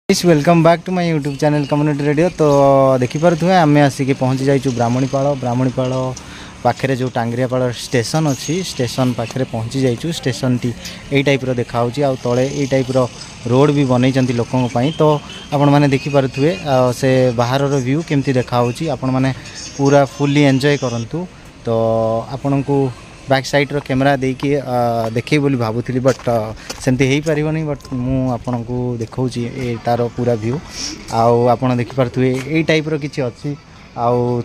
इस welcome back to my YouTube channel community radio. तो देखिपे आम आसिक पहुँची जाइए ब्राह्मणीपाल पाखे जो टांगरियापाल स्टेशन अच्छी स्टेशन पाखे पहुँची जाइए। स्टेशन टी यही टाइप देखा तले यही टाइप रोड भी बनई लोकों। तो आपण मैंने देखिपे से बाहर व्यू केमती देखा आपण मैंने पूरा फुल्ली एंजॉय करूँ। तो आपण को बैक साइड रो कैमरा देकी देखे बोली भावुली बट सेमती हो पारनी। बट मुझे को देखा तार पूरा व्यू आप देखिपे यही टाइप किसी अच्छी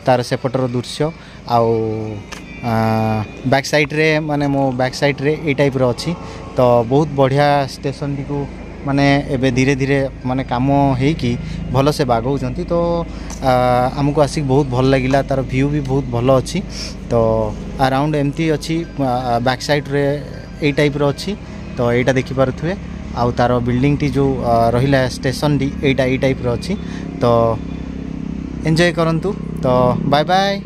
तार सेपटर दृश्य आउ बैक साइड रे माने मो बैक साइड रे यही टाइप अच्छी। तो बहुत बढ़िया स्टेशन टी को माने एबे धीरे धीरे माने काम होगी भल से बागौंट। तो आमको आसिक बहुत भल लगिला तार व्यू भी बहुत भल अच्छी। तो अराउंड एमती अच्छी बैक साइड रे यही टाइप अच्छी। तो यहाँ देखिपे आउ तार बिल्डिंग टी जो रहिला स्टेशन टी यही टाइप अच्छी। तो एंजॉय करंतु। तो बाय बाय।